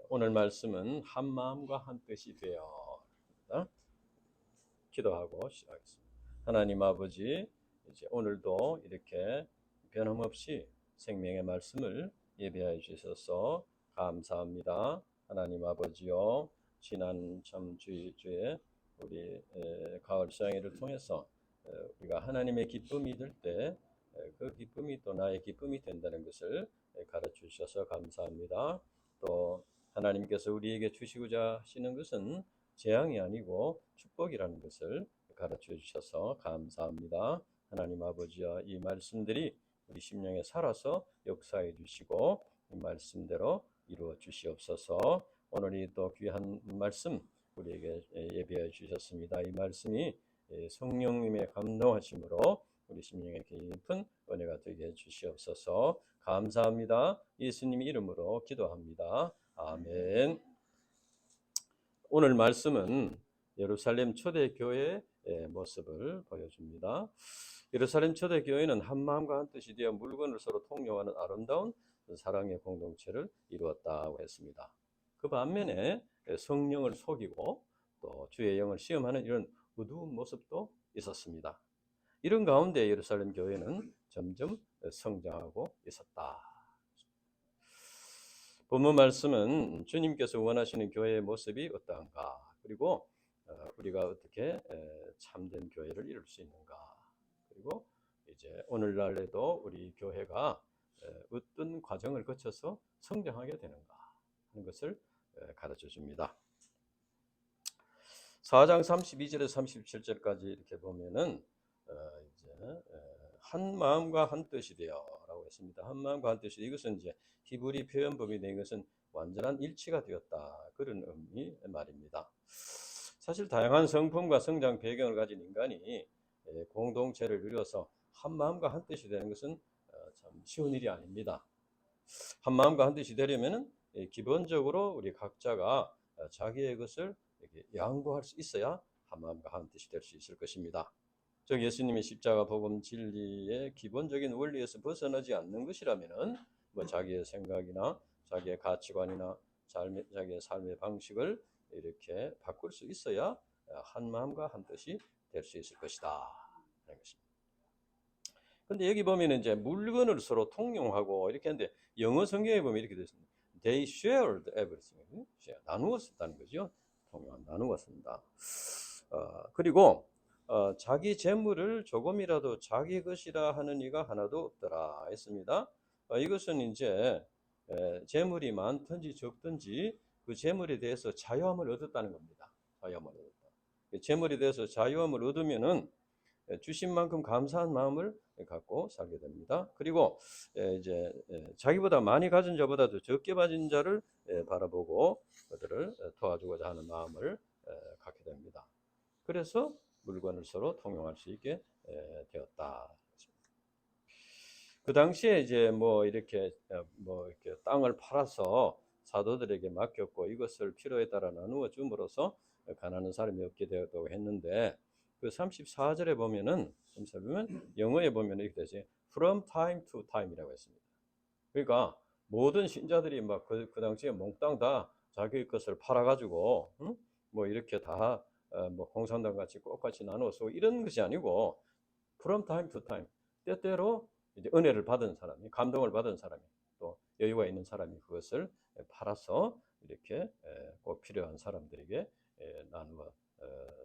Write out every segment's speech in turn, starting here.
오늘 말씀은 한 마음과 한 뜻이 되어 기도하고 시작하겠습니다. 하나님 아버지, 이제 오늘도 이렇게 변함없이 생명의 말씀을 예배해 주셔서 감사합니다. 하나님 아버지요, 지난 참 주에 우리 가을 수양회를 통해서 우리가 하나님의 기쁨이 될 때 그 기쁨이 또 나의 기쁨이 된다는 것을 가르쳐 주셔서 감사합니다. 또 하나님께서 우리에게 주시고자 하시는 것은 재앙이 아니고 축복이라는 것을 가르쳐 주셔서 감사합니다. 하나님 아버지와 이 말씀들이 우리 심령에 살아서 역사해 주시고 이 말씀대로 이루어 주시옵소서. 오늘이 또 귀한 말씀 우리에게 예비해 주셨습니다. 이 말씀이 성령님의 감동하심으로 우리 심령에 깊은 은혜가 되게 해 주시옵소서. 감사합니다. 예수님 이름으로 기도합니다. 아멘. 오늘 말씀은 예루살렘 초대교회의 모습을 보여줍니다. 예루살렘 초대교회는 한 마음과 한 뜻이 되어 물건을 서로 통용하는 아름다운 사랑의 공동체를 이루었다고 했습니다. 그 반면에 성령을 속이고 또 주의 영을 시험하는 이런 어두운 모습도 있었습니다. 이런 가운데 예루살렘 교회는 점점 성장하고 있었다. 본문 말씀은 주님께서 원하시는 교회의 모습이 어떠한가, 그리고 우리가 어떻게 참된 교회를 이룰 수 있는가, 그리고 이제 오늘날에도 우리 교회가 어떤 과정을 거쳐서 성장하게 되는가 하는 것을 가르쳐 줍니다. 4장 32절에서 37절까지 이렇게 보면은 이제 한 마음과 한 뜻이 되어라고 했습니다. 한 마음과 한 뜻이, 이것은 이제 히브리 표현법이 된 것은 완전한 일치가 되었다, 그런 의미 말입니다. 사실 다양한 성품과 성장 배경을 가진 인간이 공동체를 이루어서 한 마음과 한 뜻이 되는 것은 참 쉬운 일이 아닙니다. 한 마음과 한 뜻이 되려면은 기본적으로 우리 각자가 자기의 것을 양보할 수 있어야 한 마음과 한 뜻이 될 수 있을 것입니다. 즉 예수님의 십자가 복음 진리의 기본적인 원리에서 벗어나지 않는 것이라면은 뭐 자기의 생각이나 자기의 가치관이나 자기의 삶의 방식을 이렇게 바꿀 수 있어야 한 마음과 한 뜻이 될 수 있을 것이다 하는 것입니다. 근데 여기 보면 이제 물건을 서로 통용하고 이렇게 하는데 영어 성경에 보면 이렇게 되어 있습니다. They shared everything. 나누었다는 거죠. 나누었습니다. 그리고 자기 재물을 조금이라도 자기 것이라 하는 이가 하나도 없더라 했습니다. 이것은 이제 재물이 많든지 적든지 그 재물에 대해서 자유함을 얻었다는 겁니다. 자유함을 얻었다. 재물에 대해서 자유함을 얻으면은 주신 만큼 감사한 마음을 갖고 살게 됩니다. 그리고 이제 자기보다 많이 가진 자보다도 적게 가진 자를 바라보고 그들을 도와주고자 하는 마음을 갖게 됩니다. 그래서 물건을 서로 통용할 수 있게 되었다. 그 당시에 이제 뭐 이렇게 땅을 팔아서 사도들에게 맡겼고 이것을 필요에 따라 나누어 줌으로써 가난한 사람이 없게 되었다고 했는데, 그 34절에 보면은 영어에 보면 이렇게 되죠. From time to time이라고 했습니다. 그러니까 모든 신자들이 막 그 당시에 몽땅 다 자기 것을 팔아가지고 뭐 이렇게 다 뭐 공산당 같이 똑같이 나누어서 이런 것이 아니고 from time to time, 때때로 이제 은혜를 받은 사람이, 감동을 받은 사람이, 또 여유가 있는 사람이 그것을 팔아서 이렇게 꼭 필요한 사람들에게 나누어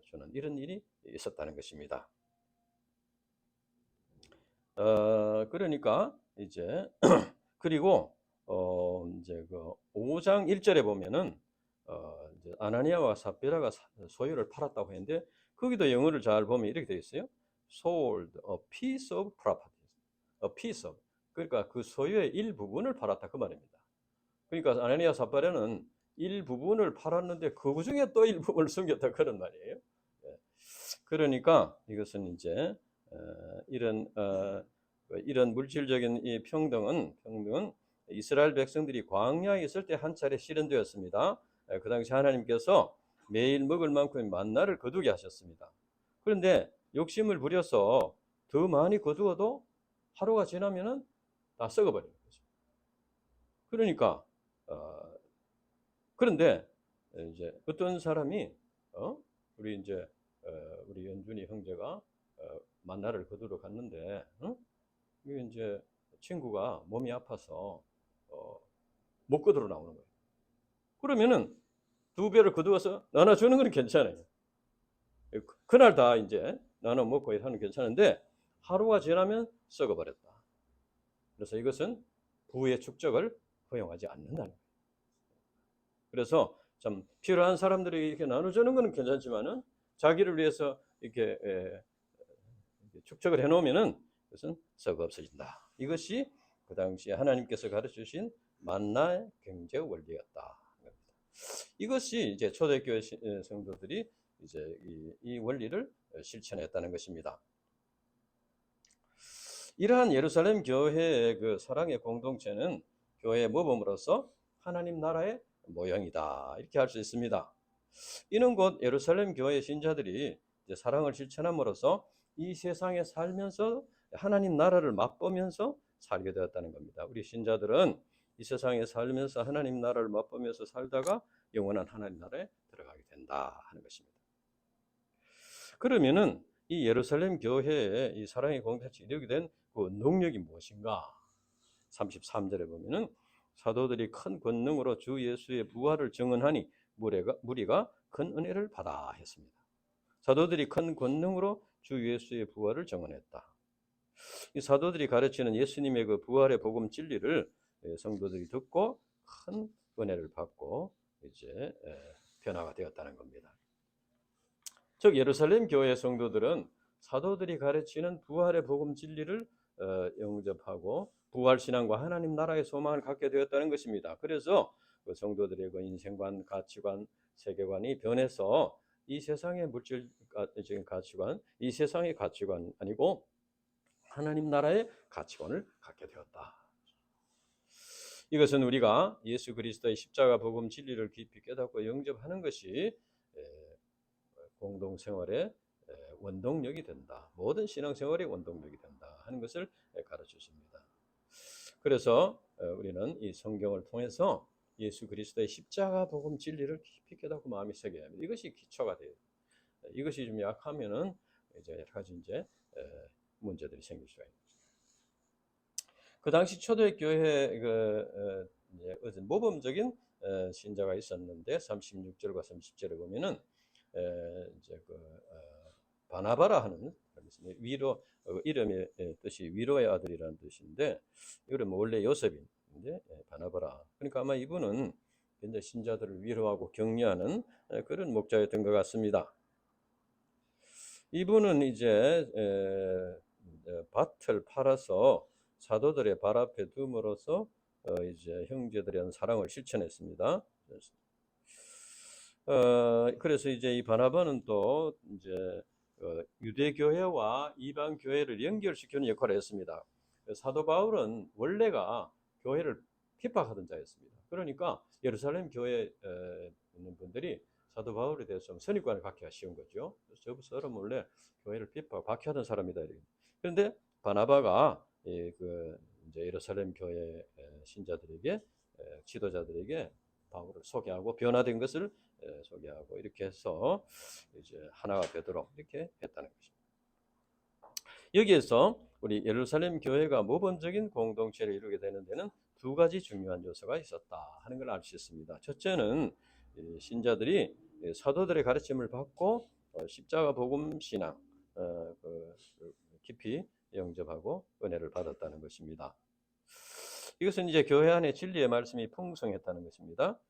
주는 이런 일이 있었다는 것입니다. 그러니까 이제 그리고 이제 그 5장 1절에 보면은 이제 아나니아와 삽비라가 소유를 팔았다고 했는데 거기도 영어를 잘 보면 이렇게 되어 있어요. Sold a piece of property. A piece of. 그러니까 그 소유의 일부분을 팔았다 그 말입니다. 그러니까 아나니아 삽비라는 일부분을 팔았는데 그 중에 또 일부분을 숨겼다 그런 말이에요. 그러니까 이것은 이제 이런 물질적인 이 평등은 이스라엘 백성들이 광야에 있을 때 한 차례 실현되었습니다. 그 당시 하나님께서 매일 먹을 만큼의 만나를 거두게 하셨습니다. 그런데 욕심을 부려서 더 많이 거두어도 하루가 지나면은 다 썩어버리는 거죠. 그러니까 그런데 이제 어떤 사람이 우리 이제 우리 연준이 형제가 만나를 거두러 갔는데 이게 이제 친구가 몸이 아파서 못 거두러 나오는 거예요. 그러면은 두 배를 거두어서 나눠주는 건 괜찮아요. 그날 다 이제 나눠 먹고 하는 괜찮은데 하루가 지나면 썩어버렸다. 그래서 이것은 부의 축적을 허용하지 않는다는 거예요. 그래서 좀 필요한 사람들에게 이렇게 나눠주는 것은 괜찮지만은 자기를 위해서 이렇게 축적을 해놓으면은 그것은 썩어 없어진다. 이것이 그 당시에 하나님께서 가르치신 만나의 경제 원리였다. 이것이 이제 초대교회 성도들이 이제 이 원리를 실천했다는 것입니다. 이러한 예루살렘 교회의 그 사랑의 공동체는 교회의 모범으로서 하나님 나라의 모형이다. 이렇게 할 수 있습니다. 이는 곧 예루살렘 교회 신자들이 이제 사랑을 실천함으로써 이 세상에 살면서 하나님 나라를 맛보면서 살게 되었다는 겁니다. 우리 신자들은 이 세상에 살면서 하나님 나라를 맛보면서 살다가 영원한 하나님 나라에 들어가게 된다 하는 것입니다. 그러면은 이 예루살렘 교회의 이 사랑의 공동체 이루게 된 그 능력이 무엇인가? 33절에 보면은 사도들이 큰 권능으로 주 예수의 부활을 증언하니 무리가 큰 은혜를 받아 했습니다. 사도들이 큰 권능으로 주 예수의 부활을 증언했다. 이 사도들이 가르치는 예수님의 그 부활의 복음 진리를 성도들이 듣고 큰 은혜를 받고 이제 변화가 되었다는 겁니다. 즉 예루살렘 교회 성도들은 사도들이 가르치는 부활의 복음 진리를 영접하고 부활 신앙과 하나님 나라의 소망을 갖게 되었다는 것입니다. 그래서 그 성도들의 그 인생관, 가치관, 세계관이 변해서 이 세상의 물질적인 가치관, 이 세상의 가치관 아니고 하나님 나라의 가치관을 갖게 되었다. 이것은 우리가 예수 그리스도의 십자가 복음 진리를 깊이 깨닫고 영접하는 것이 공동생활의 원동력이 된다. 모든 신앙생활의 원동력이 된다 하는 것을 가르쳐줍니다. 그래서 우리는 이 성경을 통해서 예수 그리스도의 십자가 복음 진리를 깊이 깨닫고 마음이 새겨야 합니다. 이것이 기초가 돼요. 이것이 좀 약하면은 이제 여러 가지 이제 문제들이 생길 수가 있습니다. 그 당시 초대교회 어떤 모범적인 신자가 있었는데 36절과 30절에 보면은 이제 바나바라 하는 위로 이름의 뜻이 위로의 아들이라는 뜻인데 이름은 원래 요셉인데 바나바라. 그러니까 아마 이분은 굉장히 신자들을 위로하고 격려하는 그런 목자였던 것 같습니다. 이분은 이제 밭을 팔아서 사도들의 발 앞에 둠으로써 이제 형제들에 대한 사랑을 실천했습니다. 그래서 이제 이 바나바는 또 이제 유대 교회와 이방 교회를 연결시키는 역할을 했습니다. 사도 바울은 원래가 교회를 핍박하던 자였습니다. 그러니까 예루살렘 교회에 있는 분들이 사도 바울에 대해서 좀 선입관을 갖기가 쉬운 거죠. 저 사람 원래 교회를 박해하던 사람이다. 그런데 바나바가 이제 예루살렘 교회 신자들에게 지도자들에게 바울을 소개하고 변화된 것을 소개하고 이렇게 해서 이제 하나가 되도록 이렇게 했다는 것입니다. 여기에서 우리 예루살렘 교회가 모범적인 공동체를 이루게 되는 데는 두 가지 중요한 요소가 있었다 하는 걸 알 수 있습니다. 첫째는 신자들이 사도들의 가르침을 받고 십자가 복음 신앙 깊이 영접하고 은혜를 받았다는 것입니다. 이것은 이제 교회 안에 진리의 말씀이 풍성했다는 것입니다.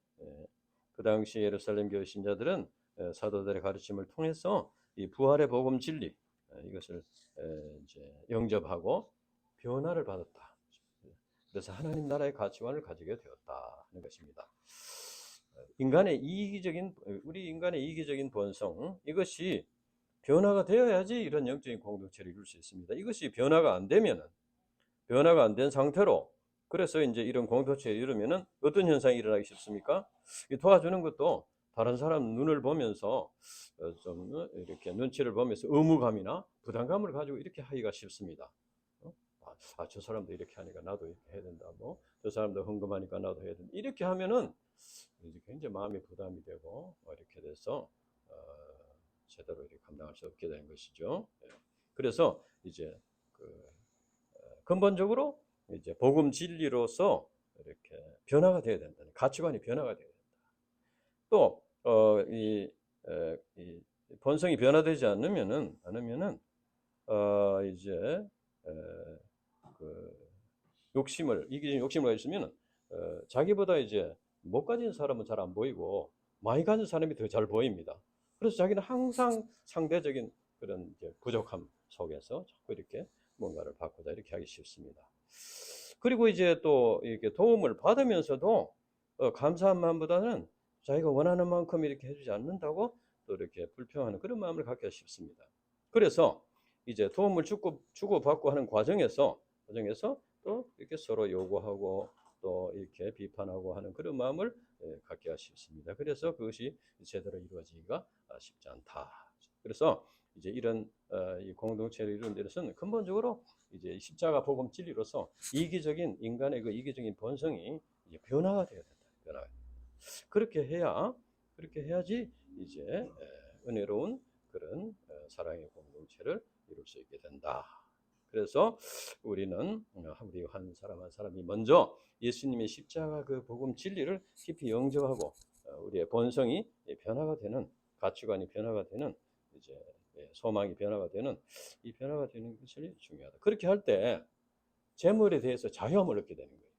그 당시 예루살렘 교회 신자들은 사도들의 가르침을 통해서 이 부활의 복음 진리 이것을 이제 영접하고 변화를 받았다. 그래서 하나님 나라의 가치관을 가지게 되었다 하는 것입니다. 우리 인간의 이기적인 본성 이것이 변화가 되어야지 이런 영적인 공동체를 이룰 수 있습니다. 이것이 변화가 안 된 상태로 그래서 이제 이런 공동체를 이루면은 어떤 현상이 일어나기 쉽습니까? 도와주는 것도 다른 사람 눈을 보면서 좀 이렇게 눈치를 보면서 의무감이나 부담감을 가지고 이렇게 하기가 쉽습니다. 저 사람도 이렇게 하니까 나도 이렇게 해야 된다. 뭐 저 사람도 헌금하니까 나도 해야 된다. 이렇게 하면은 이제 굉장히 마음이 부담이 되고 이렇게 돼서 어, 제대로 이렇게 감당할 수 없게 되는 것이죠. 예. 그래서 이제 그 근본적으로 이제 복음 진리로서 이렇게 변화가 돼야 된다. 가치관이 변화가 돼야 된다. 또 이 본성이 변화되지 않으면은 이제 에, 그 욕심을 이기적인 욕심을 가졌으면 자기보다 이제 못 가진 사람은 잘 안 보이고 많이 가진 사람이 더 잘 보입니다. 그래서 자기는 항상 상대적인 그런 이제 부족함 속에서 자꾸 이렇게 뭔가를 바꾸자 이렇게 하기 쉽습니다. 그리고 이제 또 이렇게 도움을 받으면서도 감사한 마음보다는 자기가 원하는 만큼 이렇게 해주지 않는다고 또 이렇게 불평하는 그런 마음을 갖기가 쉽습니다. 그래서 이제 도움을 주고받고 하는 과정에서 또 이렇게 서로 요구하고 또 이렇게 비판하고 하는 그런 마음을 갖기가 쉽습니다. 그래서 그것이 제대로 이루어지기가 쉽지 않다. 그래서 이제 이런 이 공동체를 이루는 데서는 근본적으로 이제 십자가 복음 진리로서 이기적인 인간의 그 이기적인 본성이 이제 변화가 되어야 된다. 변화가. 그렇게 해야지 이제 은혜로운 그런 사랑의 공동체를 이룰 수 있게 된다. 그래서 우리는 우리 한 사람 한 사람이 먼저 예수님의 십자가 그 복음 진리를 깊이 영접하고 우리의 본성이 변화가 되는 가치관이 변화가 되는 이제 소망이 변화가 되는 이 변화가 되는 것이 중요하다. 그렇게 할 때 재물에 대해서 자유함을 얻게 되는 거예요.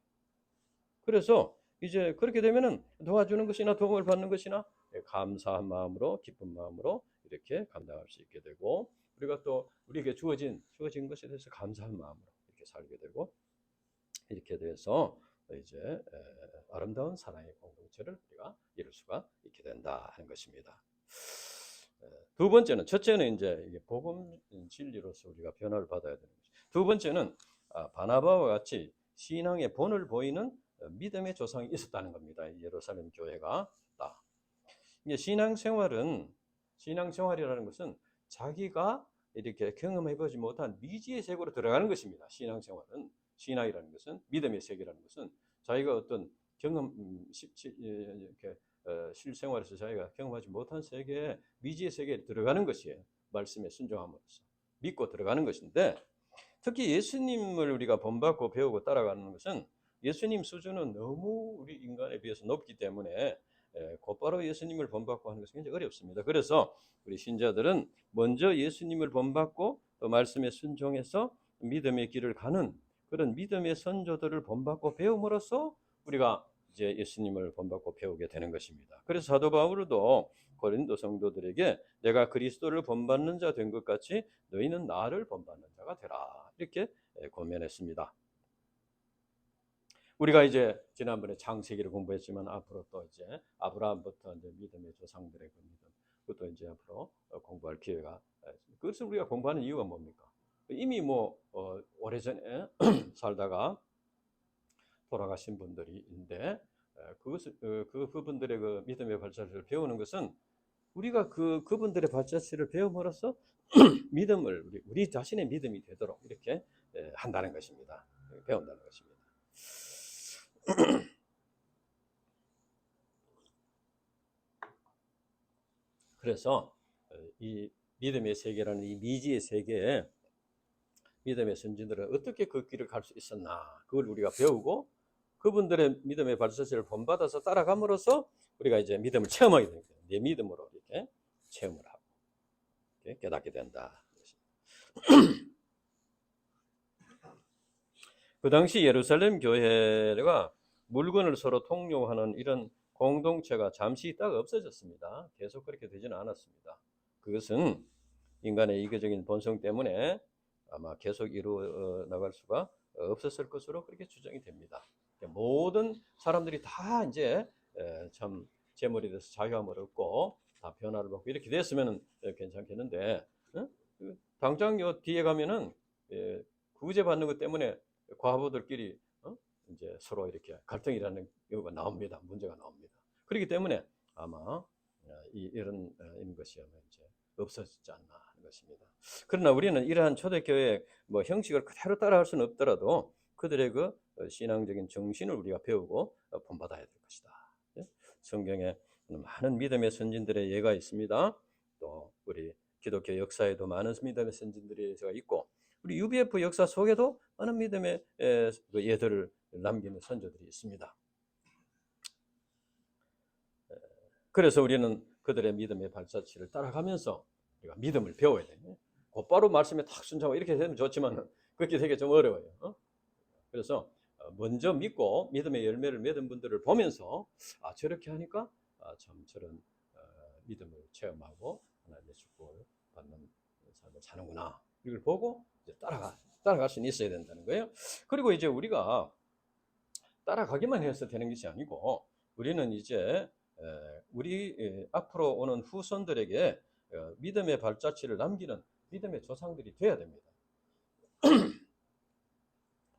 그래서 이제 그렇게 되면은 도와주는 것이나 도움을 받는 것이나 감사한 마음으로 기쁜 마음으로 이렇게 감당할 수 있게 되고 우리가 또 우리에게 주어진 것에 대해서 감사한 마음으로 이렇게 살게 되고 이렇게 돼서 이제 아름다운 사랑의 공동체를 우리가 이룰 수가 있게 된다 하는 것입니다. 두 번째는 첫째는 이제 이게 복음 진리로서 우리가 변화를 받아야 되는 거죠. 두 번째는 바나바와 같이 신앙의 본을 보이는 믿음의 조상이 있었다는 겁니다. 예루살렘 교회가 이게 신앙생활이라는 것은 자기가 이렇게 경험해보지 못한 미지의 세계로 들어가는 것입니다. 신앙이라는 것은 믿음의 세계라는 것은 자기가 어떤 경험 이렇게 실생활에서 자기가 경험하지 못한 세계에 미지의 세계에 들어가는 것이에요. 말씀에 순종함으로써 믿고 들어가는 것인데 특히 예수님을 우리가 본받고 배우고 따라가는 것은 예수님 수준은 너무 우리 인간에 비해서 높기 때문에 곧바로 예수님을 본받고 하는 것은 굉장히 어렵습니다. 그래서 우리 신자들은 먼저 예수님을 본받고 또 말씀에 순종해서 믿음의 길을 가는 그런 믿음의 선조들을 본받고 배움으로써 우리가 이제 예수님을 본받고 배우게 되는 것입니다. 그래서 사도 바울도 고린도 성도들에게 내가 그리스도를 본받는 자 된 것 같이 너희는 나를 본받는 자가 되라 이렇게 권면했습니다. 우리가 이제 지난번에 창세기를 공부했지만 앞으로 또 이제 아브라함부터 이제 믿음의 조상들의 그 믿음 그것도 이제 앞으로 공부할 기회가 있습니다. 그것을 우리가 공부하는 이유가 뭡니까? 이미 뭐 오래전에 살다가 돌아가신 분들이 있는데 그분들의 그 믿음의 발자취를 배우는 것은 우리가 그분들의 발자취를 배움으로써 믿음을 우리 자신의 믿음이 되도록 이렇게 한다는 것입니다. 배운다는 것입니다. 그래서 이 믿음의 세계라는 이 미지의 세계에 믿음의 선진들은 어떻게 그 길을 갈 수 있었나 그걸 우리가 배우고 그분들의 믿음의 발자취를 본받아서 따라감으로써 우리가 이제 믿음을 체험하게 됩니다. 내 믿음으로 이렇게 체험을 하고 이렇게 깨닫게 된다. 그 당시 예루살렘 교회가 물건을 서로 통용하는 이런 공동체가 잠시 있다가 없어졌습니다. 계속 그렇게 되지는 않았습니다. 그것은 인간의 이기적인 본성 때문에 아마 계속 이루어 나갈 수가 없었을 것으로 그렇게 추정이 됩니다. 모든 사람들이 다 이제 참 재물에 대해서 자유함을 얻고 다 변화를 받고 이렇게 됐으면 괜찮겠는데 당장 요 뒤에 가면은 구제받는 것 때문에 과부들끼리 이제 서로 이렇게 갈등이라는 경우가 나옵니다. 문제가 나옵니다. 그렇기 때문에 아마 이런 것이 아마 이제 없어지지 않나 하는 것입니다. 그러나 우리는 이러한 초대교회 뭐 형식을 그대로 따라할 수는 없더라도 그들의 그 신앙적인 정신을 우리가 배우고 본받아야 될 것이다. 성경에 많은 믿음의 선진들의 예가 있습니다. 또 우리 기독교 역사에도 많은 믿음의 선진들의 예가 있고 우리 UBF 역사 속에도 많은 믿음의 예들을 남기는 선조들이 있습니다. 그래서 우리는 그들의 믿음의 발자취를 따라가면서 우리가 믿음을 배워야 돼요. 곧바로 말씀에 탁 순종하고 이렇게 되면 좋지만 그렇게 되게 좀 어려워요. 그래서 먼저 믿고 믿음의 열매를 맺은 분들을 보면서 저렇게 하니까 참 저런 믿음을 체험하고 하나님의 축복을 받는 삶을 사는구나. 이걸 보고 이제 따라갈 수는 있어야 된다는 거예요. 그리고 이제 우리가 따라가기만 해서 되는 것이 아니고 우리는 이제 우리 앞으로 오는 후손들에게 믿음의 발자취를 남기는 믿음의 조상들이 돼야 됩니다.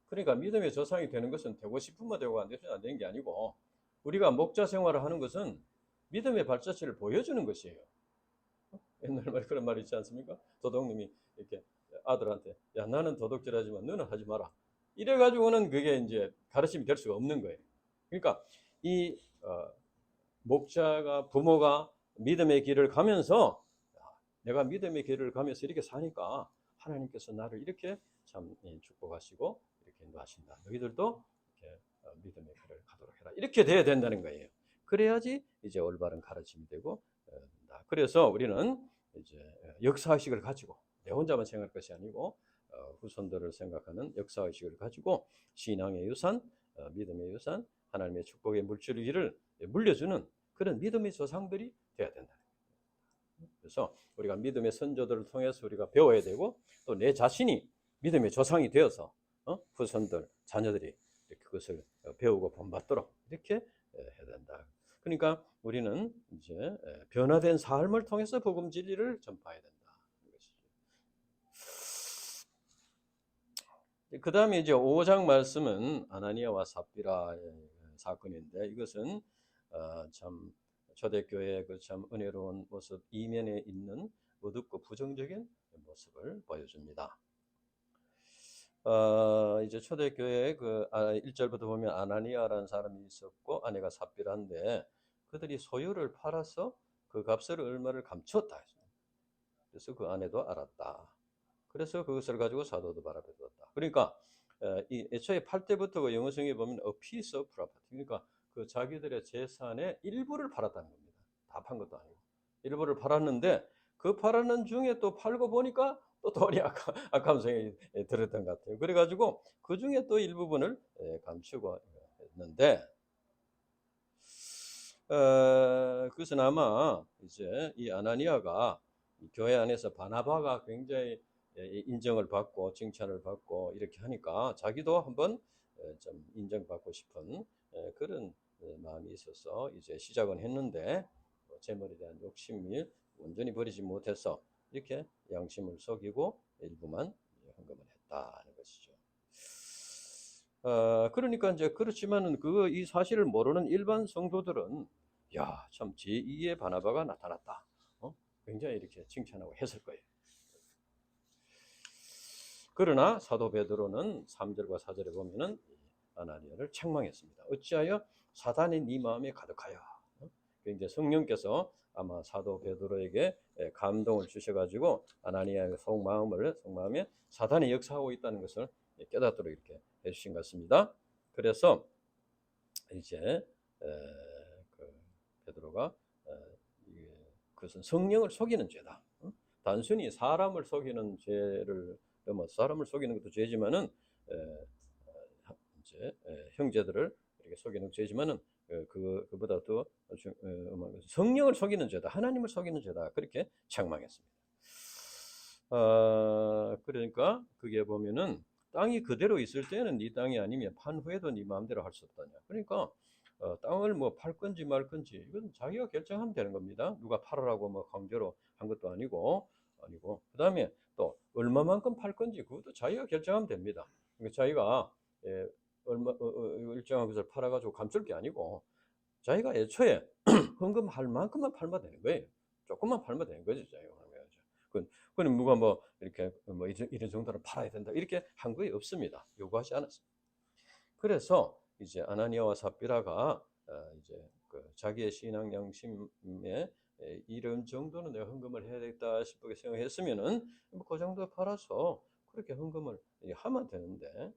그러니까 믿음의 조상이 되는 것은 되고 싶으면 되고 안 되는 게 아니고 우리가 목자 생활을 하는 것은 믿음의 발자취를 보여주는 것이에요. 옛날 말 그런 말 있지 않습니까? 도둑님이 이렇게 아들한테 야 나는 도둑질하지만 너는 하지 마라. 이래가지고는 그게 이제 가르침이 될 수가 없는 거예요. 그러니까 이 목자가 부모가 믿음의 길을 가면서 내가 믿음의 길을 가면서 이렇게 사니까 하나님께서 나를 이렇게 참 축복하시고 이렇게 인도하신다. 너희들도 이렇게 믿음의 길을 가도록 해라. 이렇게 돼야 된다는 거예요. 그래야지 이제 올바른 가르침이 되고 그래서 우리는 이제 역사의식을 가지고 내 혼자만 생각할 것이 아니고 후손들을 생각하는 역사의식을 가지고 신앙의 유산, 믿음의 유산, 하나님의 축복의 물줄기를 물려주는 그런 믿음의 조상들이 되어야 된다. 그래서 우리가 믿음의 선조들을 통해서 우리가 배워야 되고 또 내 자신이 믿음의 조상이 되어서 후손들, 자녀들이 그것을 배우고 본받도록 이렇게 해야 된다. 그러니까 우리는 이제 변화된 삶을 통해서 복음 진리를 전파해야 된다. 그 다음에 이제 5장 말씀은 아나니아와 삽비라의 사건인데 이것은 참 초대교회의 그 참 은혜로운 모습 이면에 있는 어둡고 부정적인 모습을 보여줍니다. 이제 초대교회의 그 1절부터 보면 아나니아라는 사람이 있었고 아내가 삽비라인데 그들이 소유를 팔아서 그 값을 얼마를 감췄다. 그래서 그 아내도 알았다. 그래서 그것을 가지고 사도도 바라보에 두었다. 그러니까 이 애초에 팔 때부터 그 영어성에 보면 a piece of property. 그러니까 그 자기들의 재산의 일부를 팔았다는 겁니다. 다 판 것도 아니고 일부를 팔았는데 그 팔았는 중에 또 팔고 보니까 또 돈이 아까움성이 들었던 것 같아요. 그래가지고 그 중에 또 일부분을 감추고 했는데 그것은 아마 이제 이 아나니아가 이 교회 안에서 바나바가 굉장히 인정을 받고 칭찬을 받고 이렇게 하니까 자기도 한번 좀 인정받고 싶은 그런 마음이 있어서 이제 시작은 했는데 재물에 대한 욕심을 온전히 버리지 못해서 이렇게 양심을 속이고 일부만 헌금을 했다는 것이죠. 그러니까 이제 그렇지만은 이 사실을 모르는 일반 성도들은 야, 참 제2의 바나바가 나타났다. 굉장히 이렇게 칭찬하고 했을 거예요. 그러나 사도 베드로는 3절과 4절에 보면은 아나니아를 책망했습니다. 어찌하여 사단이 네 마음에 가득하여. 이제 성령께서 아마 사도 베드로에게 감동을 주셔가지고 아나니아의 속마음에 사단이 역사하고 있다는 것을 깨닫도록 이렇게 해주신 것 같습니다. 그래서 이제 그 베드로가 그것은 성령을 속이는 죄다. 단순히 사람을 속이는 죄를 넘어 사람을 속이는 것도 죄지만은 이제 형제들을 이렇게 속이는 죄지만은 그보다 더 성령을 속이는 죄다, 하나님을 속이는 죄다 그렇게 책망했습니다. 그러니까 그게 보면은 땅이 그대로 있을 때는 네 땅이 아니면 판 후에도 네 마음대로 할 수 없다냐. 그러니까 땅을 뭐 팔 건지 말 건지 이건 자기가 결정하면 되는 겁니다. 누가 팔으라고 뭐 강제로 한 것도 아니고 그 다음에 또 얼마만큼 팔 건지 그것도 자기가 결정하면 됩니다. 그러니까 자기가 일정한 것을 팔아가지고 감출 게 아니고 자기가 애초에 헌금할 만큼만 팔면 되는 거예요. 조금만 팔면 되는 거죠. 자기가. 그건 누가 뭐 이렇게 뭐 이런 정도는 팔아야 된다 이렇게 한 거에 없습니다. 요구하지 않았습니다. 그래서 이제 아나니아와 삽비라가 이제 그 자기의 신앙 양심에 이런 정도는 내가 헌금을 해야 되겠다 싶게 생각했으면은 뭐그 정도 팔아서 그렇게 헌금을 하면 되는데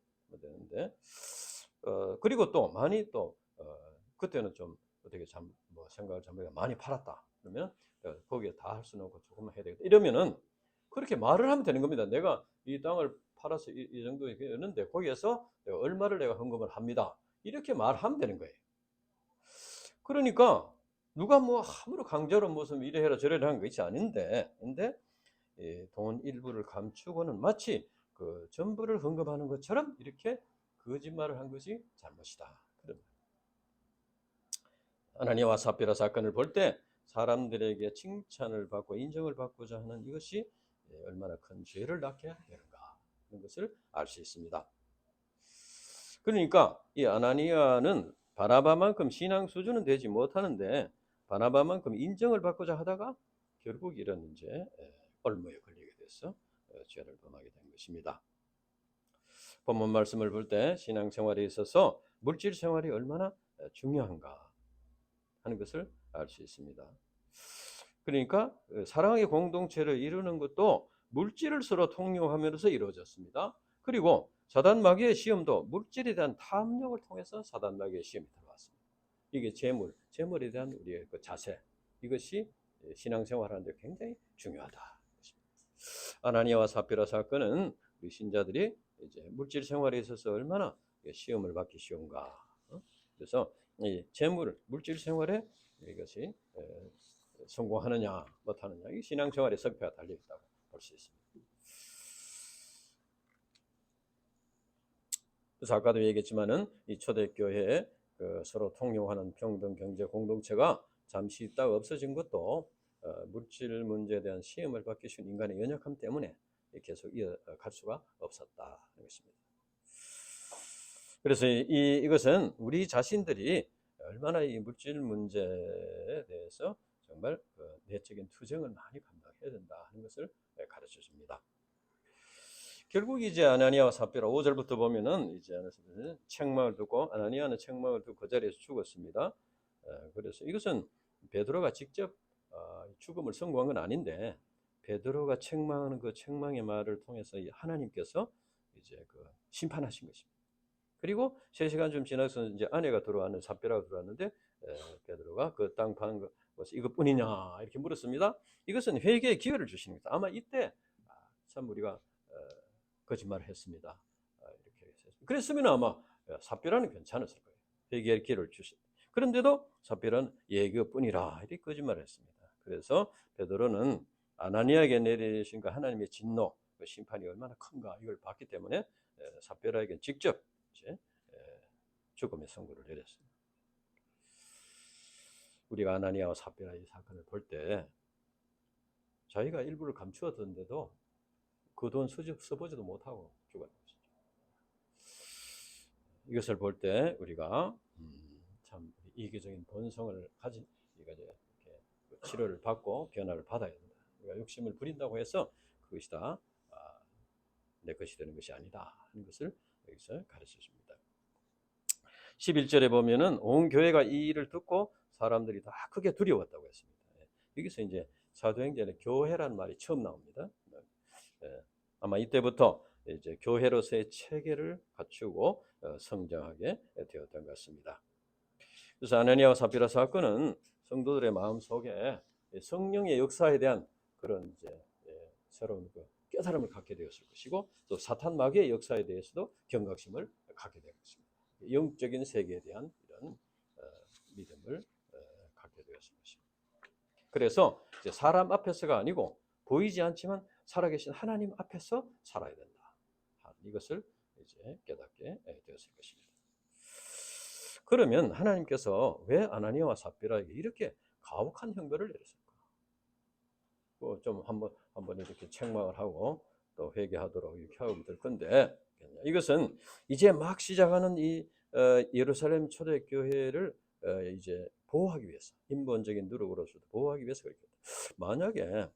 그리고 또 많이 또 그때는 좀 어떻게 뭐 생각을 잘못 많이 팔았다 그러면 거기에 다 할 수는 없고 조금만 해야 되겠다 이러면은 그렇게 말을 하면 되는 겁니다. 내가 이 땅을 팔아서 이 정도 했는데 거기에서 내가 얼마를 내가 헌금을 합니다. 이렇게 말하면 되는 거예요. 그러니까 누가 뭐 함부로 강제로 무슨 이래 해라 저래 하는 거 있지 않은데 근데 돈 일부를 감추고는 마치 그 전부를 헌금하는 것처럼 이렇게 거짓말을 한 것이 잘못이다. 아나니아와 삽비라 사건을 볼 때 사람들에게 칭찬을 받고 인정을 받고자 하는 이것이 얼마나 큰 죄를 낳게 되는가 하는 것을 알 수 있습니다. 그러니까 이 아나니아는 바나바만큼 신앙 수준은 되지 못하는데 바나바만큼 인정을 받고자 하다가 결국 이런 이제 올무에 걸리게 돼서 죄를 범하게 된 것입니다. 본문 말씀을 볼 때 신앙생활에 있어서 물질 생활이 얼마나 중요한가 하는 것을 알 수 있습니다. 그러니까 사랑의 공동체를 이루는 것도 물질을 서로 통용하면서 이루어졌습니다. 그리고 사단 마귀의 시험도 물질에 대한 탐욕을 통해서 사단 마귀의 시험이 들어왔습니다. 이게 재물에 대한 우리의 그 자세, 이것이 신앙생활하는데 굉장히 중요하다. 아나니아와 삽비라 사건은 우리 신자들이 이제 물질 생활에 있어서 얼마나 시험을 받기 쉬운가. 그래서 이 물질 생활에 이것이 성공하느냐 못하느냐 이 신앙생활의 성패가 달려 있다고 볼 수 있습니다. 그래서 아까도 얘기했지만은 이 초대교회에 서로 통용하는 평등 경제 공동체가 잠시 있다가 없어진 것도 물질 문제에 대한 시험을 받기 쉬운 인간의 연약함 때문에 계속 이어갈 수가 없었다는 것입니다. 그래서 이것은 우리 자신들이 얼마나 이 물질 문제에 대해서 정말 내적인 투쟁을 많이 감당해야 된다 하는 것을 가르쳐 줍니다. 결국 이제 아나니아와 삽비라 5절부터 보면은 이제 책망을 듣고 아나니아는 책망을 듣고 그 자리에서 죽었습니다. 그래서 이것은 베드로가 직접 죽음을 선고한 건 아닌데 베드로가 책망하는 그 책망의 말을 통해서 하나님께서 이제 심판하신 것입니다. 그리고 3시간 좀 지나서 이제 아내가 들어왔는 삽비라가 들어왔는데 베드로가 그 땅 파는 것이 이것뿐이냐 이렇게 물었습니다. 이것은 회개의 기회를 주시는 겁니다. 아마 이때 참 우리가 거짓말을 했습니다. 이렇게 했습니다. 그랬으면 아마 삽비라는 괜찮았을 거예요. 회개의 기회를 주신. 그런데도 삽비라는 예그뿐이라 이렇게 거짓말을 했습니다. 그래서 베드로는 아나니아에게 내리신 그 하나님의 진노, 그 심판이 얼마나 큰가 이걸 봤기 때문에 삽비라에게 직접 이제 죽음의 선고를 내렸습니다. 우리가 아나니아와 삽비라 이 사건을 볼 때 자기가 일부를 감추었던데도 그 돈 써보지도 못하고 죽었던 것이죠. 이것을 볼 때 우리가 참 이기적인 본성을 가진 우리가 이제 이렇게 치료를 받고 변화를 받아야 된다. 우리가 욕심을 부린다고 해서 그것이 다 내 것이 되는 것이 아니다 하는 것을 여기서 가르쳐 줍니다. 11절에 보면은 온 교회가 이 일을 듣고 사람들이 다 크게 두려웠다고 했습니다. 여기서 이제 사도행전에 교회라는 말이 처음 나옵니다. 아마 이때부터 이제 교회로서의 체계를 갖추고 성장하게 되었던 것 같습니다. 그래서 아나니아와 삽비라 사건은 성도들의 마음 속에 성령의 역사에 대한 그런 이제 새로운 깨달음을 갖게 되었을 것이고 또 사탄 마귀의 역사에 대해서도 경각심을 갖게 될 것입니다. 영적인 세계에 대한 이런 믿음을 갖게 되었을 것입니다. 그래서 이제 사람 앞에서가 아니고 보이지 않지만 살아계신 하나님 앞에서 살아야 된다. 이것을 이제 깨닫게 되었을 것입니다. 그러면 하나님께서 왜 아나니아와 삽비라에게 이렇게 가혹한 형벌을 내렸을까? 좀 한번 이렇게 책망을 하고 또 회개하도록 이렇게 하면 될 건데 이것은 이제 막 시작하는 이 예루살렘 초대교회를 이제 보호하기 위해서 인본적인 노력으로서도 보호하기 위해서 그렇게 만약에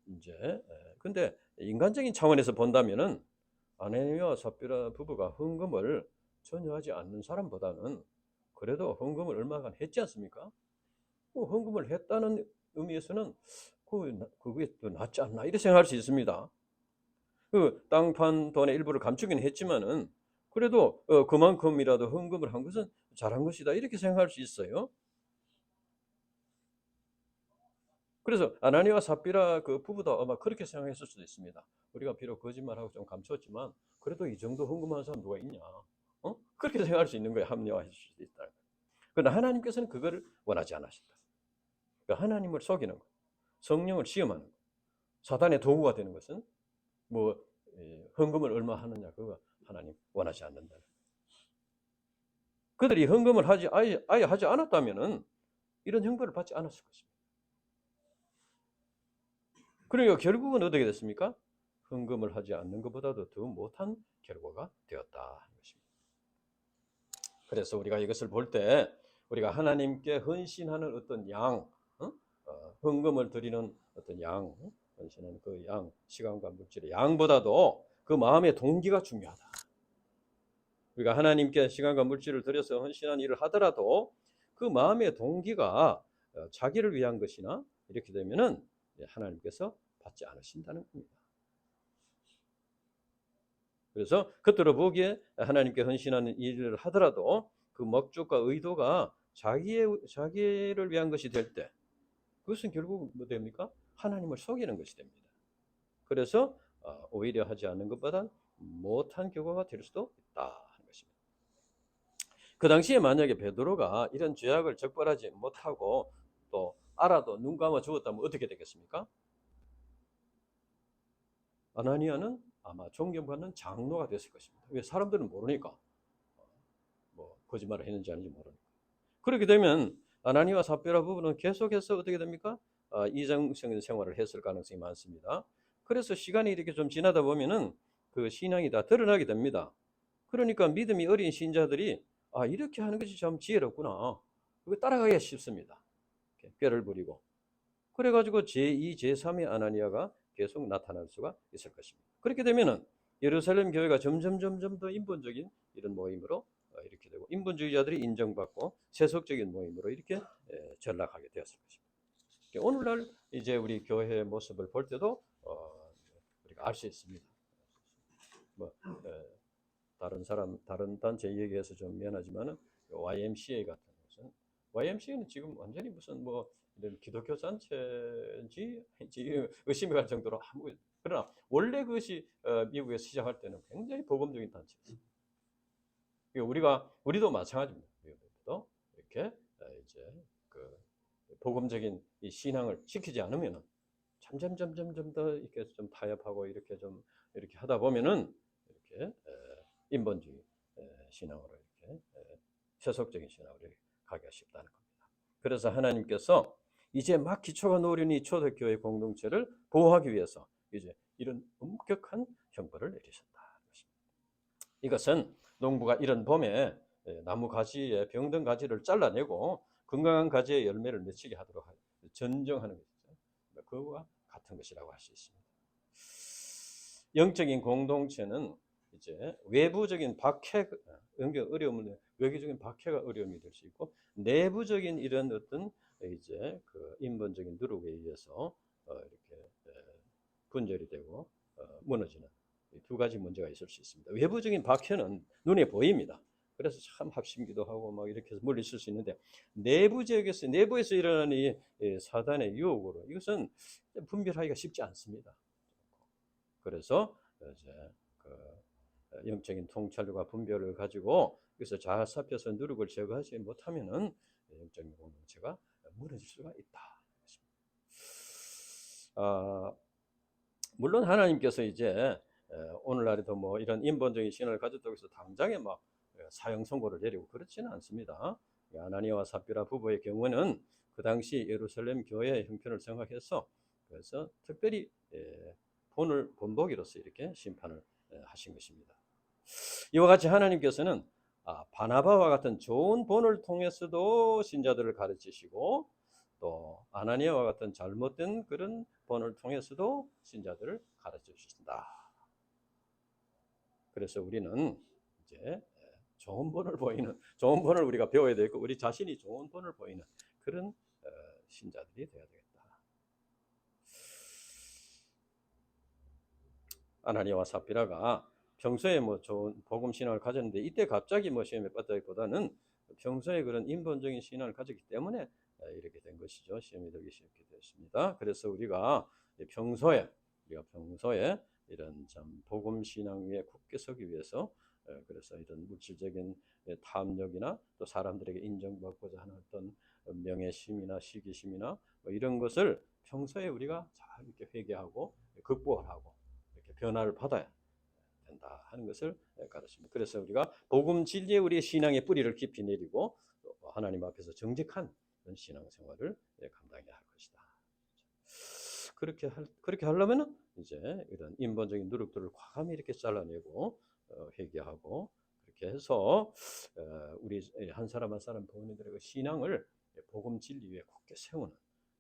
이제 근데 인간적인 차원에서 본다면은 아내와 삽비라 부부가 헌금을 전혀 하지 않는 사람보다는 그래도 헌금을 얼마간 했지 않습니까? 헌금을 했다는 의미에서는 그게 더 낫지 않나 이렇게 생각할 수 있습니다. 그 땅 판 돈의 일부를 감추긴 했지만은 그래도 그만큼이라도 헌금을 한 것은 잘한 것이다 이렇게 생각할 수 있어요. 그래서 아나니와 삽비라 그 부부도 아마 그렇게 생각했을 수도 있습니다. 우리가 비록 거짓말하고 좀 감췄지만 그래도 이 정도 헌금하는 사람 누가 있냐? 그렇게 생각할 수 있는 거예요. 합리화할 수 있다. 그러나 하나님께서는 그거를 원하지 않으신다. 그러니까 하나님을 속이는 것, 성령을 시험하는 것, 사단의 도구가 되는 것은 뭐 헌금을 얼마 하느냐 그거 하나님 원하지 않는다. 그들이 헌금을 아예 하지 않았다면은 이런 형벌을 받지 않았을 것입니다. 그러니까 결국은 어떻게 됐습니까? 헌금을 하지 않는 것보다도 더 못한 결과가 되었다 하는 것입니다. 그래서 우리가 이것을 볼 때 우리가 하나님께 헌신하는 어떤 양, 헌금을 드리는 어떤 양, 헌신하는 그 양, 시간과 물질의 양보다도 그 마음의 동기가 중요하다. 우리가 하나님께 시간과 물질을 들여서 헌신한 일을 하더라도 그 마음의 동기가 자기를 위한 것이나 이렇게 되면은 하나님께서 받지 않으신다는 겁니다. 그래서 겉으로 보기에 하나님께 헌신하는 일을 하더라도 그 목적과 의도가 자기를 위한 것이 될 때 그것은 결국 뭐 됩니까? 하나님을 속이는 것이 됩니다. 그래서 오히려 하지 않는 것보다 못한 결과가 될 수도 있다 하는 것입니다. 그 당시에 만약에 베드로가 이런 죄악을 적발하지 못하고 또 알아도 눈 감아 죽었다면 어떻게 되겠습니까? 아나니아는 아마 존경받는 장로가 됐을 것입니다. 왜 사람들은 모르니까 뭐 거짓말을 했는지 아닌지 모르니까. 그렇게 되면 아나니아와 삽비라 부부는 계속해서 어떻게 됩니까? 이정적인 생활을 했을 가능성이 많습니다. 그래서 시간이 이렇게 좀 지나다 보면은 그 신앙이 다 드러나게 됩니다. 그러니까 믿음이 어린 신자들이 이렇게 하는 것이 참 지혜롭구나. 그거 따라가기가 쉽습니다. 꾀를 부리고. 그래가지고 제2, 제3의 아나니아가 계속 나타날 수가 있을 것입니다. 그렇게 되면은 예루살렘 교회가 점점 더 인본적인 이런 모임으로 이렇게 되고 인본주의자들이 인정받고 세속적인 모임으로 이렇게 전락하게 되었을 것입니다. 오늘날 이제 우리 교회의 모습을 볼 때도 우리가 알 수 있습니다. 뭐 다른 단체 얘기해서 좀 미안하지만은 YMCA 같은 것은 YMCA는 지금 완전히 무슨 뭐 이런 기독교 단체인지 의심이 갈 정도로 그러나 원래 그것이 미국에서 시작할 때는 굉장히 복음적인 단체였습니다. 우리도 마찬가지입니다. 미국에도 이렇게 이제 그 복음적인 이 신앙을 시키지 않으면은 점점 더 이렇게 좀 타협하고 이렇게 좀 이렇게 하다 보면은 이렇게 인본주의 신앙으로 이렇게 세속적인 신앙으로 이렇게 가기가 쉽다는 겁니다. 그래서 하나님께서 이제 막 기초가 놓으려니 초대교회 공동체를 보호하기 위해서 이제 이런 엄격한 형벌을 내리셨다. 이것은 농부가 이런 봄에 나무 가지에 병든 가지를 잘라내고 건강한 가지의 열매를 맺히게 하도록 전정하는 것이죠. 그와 같은 것이라고 할 수 있습니다. 영적인 공동체는 이제 외부적인 박해, 어려움을 외교적인 박해가 어려움이 될 수 있고 내부적인 이런 어떤 이제 그 인본적인 누룩에 의해서 이렇게 분절이 되고 무너지는 두 가지 문제가 있을 수 있습니다. 외부적인 박해는 눈에 보입니다. 그래서 참 합심기도 하고 막 이렇게 해서 물리칠 수 있는데 내부에서 일어나는 이 사단의 유혹으로 이것은 분별하기가 쉽지 않습니다. 그래서 이제 그 영적인 통찰과 분별을 가지고 그래서 잘 살펴서 누룩을 제거하지 못하면은 영적인 공동체가 무너질 수가 있다. 물론 하나님께서 이제 오늘날에도 뭐 이런 인본적인 신앙을 가졌다고 해서 당장에 막 사형 선고를 내리고 그렇지는 않습니다. 아나니아와 삽비라 부부의 경우는 그 당시 예루살렘 교회의 형편을 생각해서 그래서 특별히 본보기로서 이렇게 심판을 하신 것입니다. 이와 같이 하나님께서는 바나바와 같은 좋은 본을 통해서도 신자들을 가르치시고 또 아나니아와 같은 잘못된 그런 본을 통해서도 신자들을 가르쳐 주신다. 그래서 우리는 이제 좋은 본을 우리가 배워야 되고 우리 자신이 좋은 본을 보이는 그런 신자들이 되어야 되겠다. 아나니아와 삽비라가 평소에 뭐 좋은 복음 신앙을 가졌는데 이때 갑자기 뭐 시험에 빠졌기보다는 평소에 그런 인본적인 신앙을 가졌기 때문에 이렇게 된 것이죠. 시험이 들기 쉽게 됐습니다. 그래서 우리가 평소에 이런 참 복음 신앙 위에 굳게 서기 위해서 그래서 이런 물질적인 탐욕이나 또 사람들에게 인정받고자 하는 어떤 명예심이나 시기심이나 뭐 이런 것을 평소에 우리가 잘 이렇게 회개하고 극복을 하고 이렇게 변화를 받아야 된다 하는 것을 가르칩니다. 그래서 우리가 복음 진리에 우리의 신앙의 뿌리를 깊이 내리고 하나님 앞에서 정직한 그런 신앙생활을 감당해야 할 것이다. 그렇게 하려면은 이제 이런 인본적인 누룩들을 과감히 이렇게 잘라내고 회개하고 그렇게 해서 우리 한 사람 한 사람 본인들의 신앙을 복음 진리 위에 굳게 세우는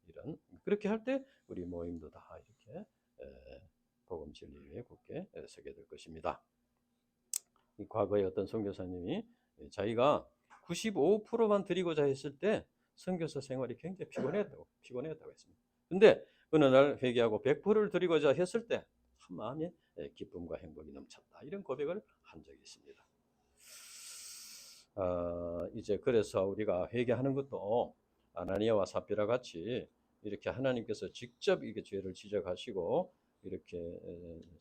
이런 그렇게 할 때 우리 모임도 다 이렇게 복음 진리 위에 굳게 서게 될 것입니다. 이 과거에 어떤 선교사님이 자기가 95%만 드리고자 했을 때 선교사 생활이 굉장히 피곤했다고 했습니다. 근데 어느 날 회개하고 100%를 드리고자 했을 때 참 마음에 기쁨과 행복이 넘쳤다. 이런 고백을 한 적이 있습니다. 이제 그래서 우리가 회개하는 것도 아나니아와 삽비라 같이 이렇게 하나님께서 직접 이게 죄를 지적하시고 이렇게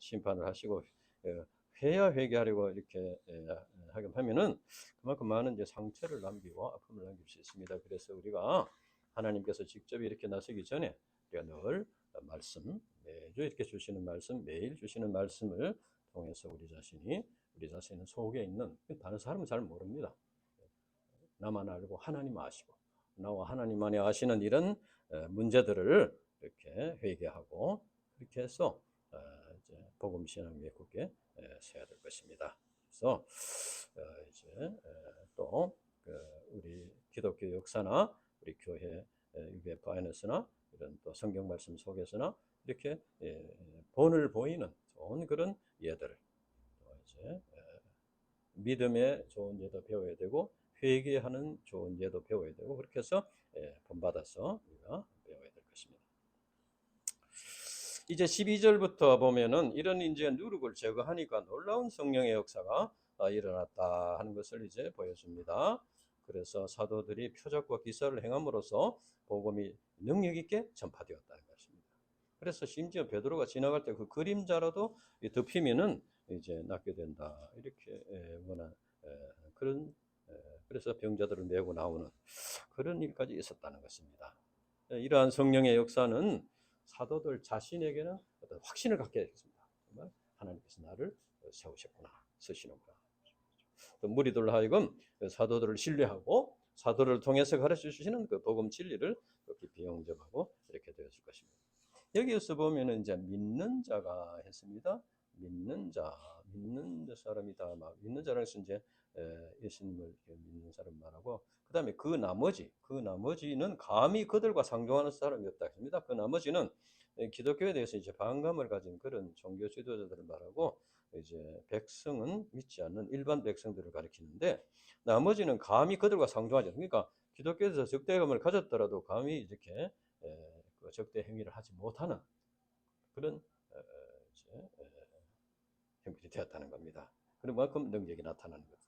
심판을 하시고 해야 회개하려고 이렇게 하면은 그만큼 많은 이제 상처를 남기고 아픔을 남길 수 있습니다. 그래서 우리가 하나님께서 직접 이렇게 나서기 전에 우리가 늘 말씀 매주 이렇게 주시는 말씀 매일 주시는 말씀을 통해서 우리 자신의 속에 있는 다른 사람은 잘 모릅니다. 나만 알고 하나님 아시고 나와 하나님만이 아시는 이런 문제들을 이렇게 회개하고 그렇게 해서 이제 복음 신앙 위에 굳게 서야 될 것입니다. 그래서 이제 또 우리 기독교 역사나 우리 교회 UBF INS나 이런 또 성경 말씀 속에서나 이렇게 본을 보이는 좋은 그런 예들 이제 믿음의 좋은 예도 배워야 되고 회개하는 좋은 예도 배워야 되고 그렇게 해서 본받아서 우리가 배워야 될 것입니다. 이제 12절부터 보면은 이런 이제 누룩을 제거하니까 놀라운 성령의 역사가 일어났다 하는 것을 이제 보여줍니다. 그래서 사도들이 표적과 기사를 행함으로써 복음이 능력 있게 전파되었다는 것입니다. 그래서 심지어 베드로가 지나갈 때 그 그림자라도 덮이면은 이제 낫게 된다 이렇게 원한 그런 그래서 병자들을 메고 나오는 그런 일까지 있었다는 것입니다. 이러한 성령의 역사는 사도들 자신에게는 어떤 확신을 갖게 했습니다. 정말 하나님께서 나를 세우셨구나, 쓰시는구나. 또 무리들로 하여금 사도들을 신뢰하고 사도를 통해서 가르쳐 주시는 그 복음 진리를 깊이 영접하고 이렇게 되었을 것입니다. 여기에서 보면은 이제 믿는 자가 했습니다. 믿는 사람이 다 막 믿는 자라는 것은 이제 예수님을 믿는 사람 말하고 그다음에 그 나머지는 감히 그들과 상종하는 사람이 없다 했습니다. 그 나머지는 기독교에 대해서 이제 반감을 가진 그런 종교 지도자들을 말하고 이제 백성은 믿지 않는 일반 백성들을 가리키는데 나머지는 감히 그들과 상종하지 그러니까 기독교에서 적대감을 가졌더라도 감히 이렇게 그 적대 행위를 하지 못하는 그런 형편이 되었다는 겁니다. 그만큼 능력이 나타나는 거죠.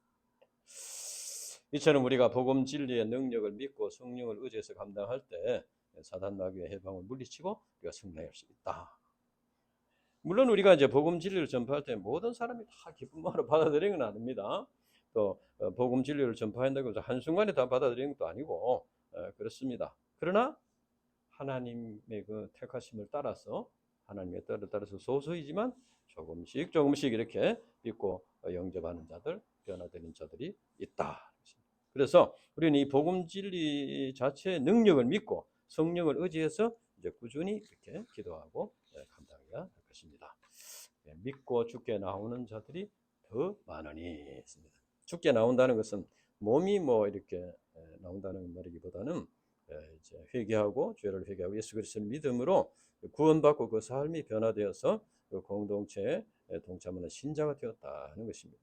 이처럼 우리가 복음 진리의 능력을 믿고 성령을 의지해서 감당할 때 사단 마귀의 해방을 물리치고 우리가 승리할 수 있다. 물론 우리가 이제 복음 진리를 전파할 때 모든 사람이 다 기쁜 마음으로 받아들이는 건 아닙니다. 또 복음 진리를 전파한다고 해서 한순간에 다 받아들이는 것도 아니고 그렇습니다. 그러나 하나님의 그 택하심을 따라서 하나님의 뜻을 따라서 소수이지만 조금씩 이렇게 믿고 영접하는 자들, 변화되는 자들이 있다. 그래서 우리는 이 복음 진리 자체의 능력을 믿고 성령을 의지해서 이제 꾸준히 이렇게 기도하고 감당해야 할 것입니다. 믿고 죽게 나오는 자들이 더 많으니 했습니다. 죽게 나온다는 것은 몸이 뭐 이렇게 나온다는 말이기보다는 이제 회개하고 죄를 회개하고 예수 그리스도를 믿음으로 구원받고 그 삶이 변화되어서 그 공동체에 동참하는 신자가 되었다는 것입니다.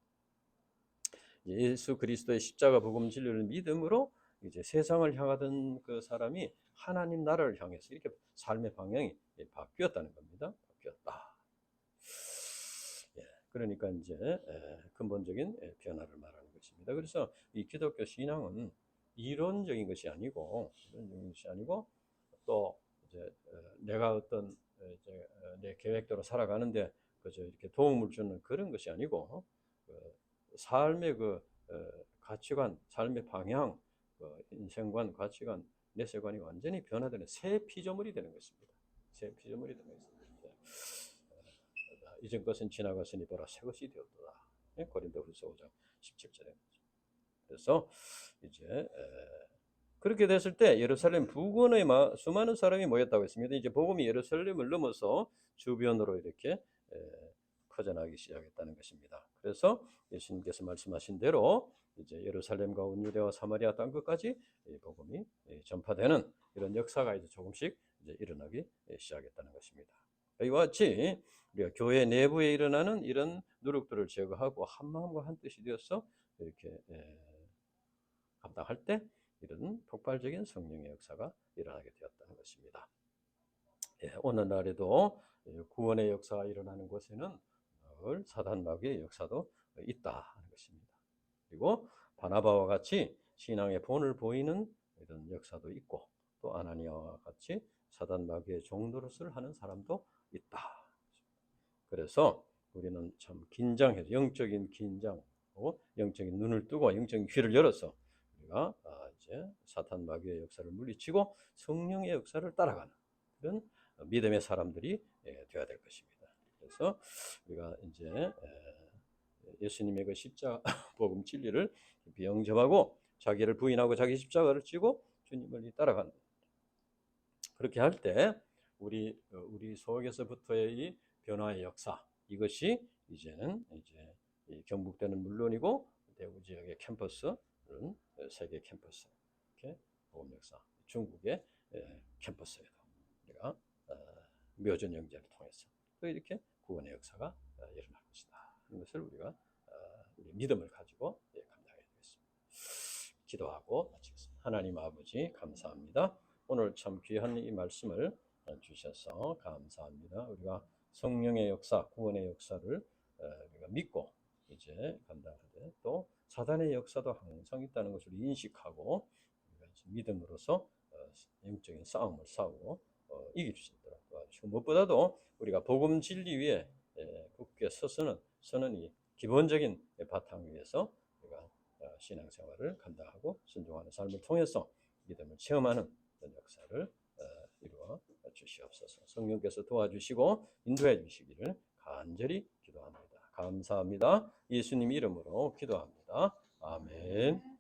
예수 그리스도의 십자가 복음 진리를 믿음으로 이제 세상을 향하던 그 사람이 하나님 나라를 향해서 이렇게 삶의 방향이 바뀌었다는 겁니다. 바뀌었다. 그러니까 이제 근본적인 변화를 말하는 것입니다. 그래서 이 기독교 신앙은 이론적인 것이 아니고 또 이제 내가 어떤 이제 내 계획대로 살아가는데 그저 이렇게 도움을 주는 그런 것이 아니고 삶의 그 가치관, 삶의 방향, 인생관, 가치관, 내세관이 완전히 변화되는 새 피조물이 되는 것입니다. 새 피조물이 되는 것입니다. 이전 것은 지나갔으니 보라 새 것이 되었도다. 고린도후서 5장 17절에. 그래서 이제 그렇게 됐을 때 예루살렘 부근의 수많은 사람이 모였다고 했습니다. 이제 복음이 예루살렘을 넘어서 주변으로 이렇게 퍼져나가기 시작했다는 것입니다. 그래서 예수님께서 말씀하신 대로 이제 예루살렘과 온 유대와 사마리아 땅 끝까지 복음이 전파되는 이런 역사가 이제 조금씩 이제 일어나기 시작했다는 것입니다. 이와 같이 우리가 교회 내부에 일어나는 이런 누룩들을 제거하고 한 마음과 한 뜻이 되어서 이렇게 감당할 때 이런 폭발적인 성령의 역사가 일어나게 되었다는 것입니다. 오늘날에도 구원의 역사가 일어나는 곳에는 늘 사단 마귀의 역사도 있다는 것입니다. 그리고 바나바와 같이 신앙의 본을 보이는 이런 역사도 있고 또 아나니아와 같이 사단 마귀의 종노릇을 하는 사람도 있다. 그래서 우리는 참 긴장해서 영적인 긴장하고 영적인 눈을 뜨고 영적인 귀를 열어서 우리가 이제 사탄 마귀의 역사를 물리치고 성령의 역사를 따라가는 그런 믿음의 사람들이 되어야 될 것입니다. 그래서 우리가 이제 예수님의 그 십자가 복음 진리를 영접하고 자기를 부인하고 자기 십자가를 지고 주님을 따라가는 그렇게 할 때 우리 속에서부터의 이 변화의 역사 이것이 이제는 이제 경북대는 물론이고 대구 지역의 캠퍼스는 세계 캠퍼스 이렇게 복음 역사 중국의 캠퍼스에도 우리가 묘전 영제를 통해서 또 이렇게 구원의 역사가 일어날 것이다. 이것을 우리가 우리 믿음을 가지고 감당해야 되겠습니다. 기도하고 마치겠습니다. 하나님 아버지 감사합니다. 오늘 참 귀한 이 말씀을 주셔서 감사합니다. 우리가 성령의 역사, 구원의 역사를 우리가 믿고 이제 감당하되 또 사단의 역사도 항상 있다는 것을 인식하고 우리가 믿음으로써 영적인 싸움을 싸우고 이길 수 있도록 도와주시고 무엇보다도 우리가 복음 진리 위에 굳게 서는 이 기본적인 바탕 위에서 우리가 신앙생활을 감당하고 순종하는 삶을 통해서 믿음을 체험하는 그런 역사를 이루어 주시옵소서. 성령께서 도와주시고 인도해 주시기를 간절히 기도합니다. 감사합니다. 예수님 이름으로 기도합니다. 아멘.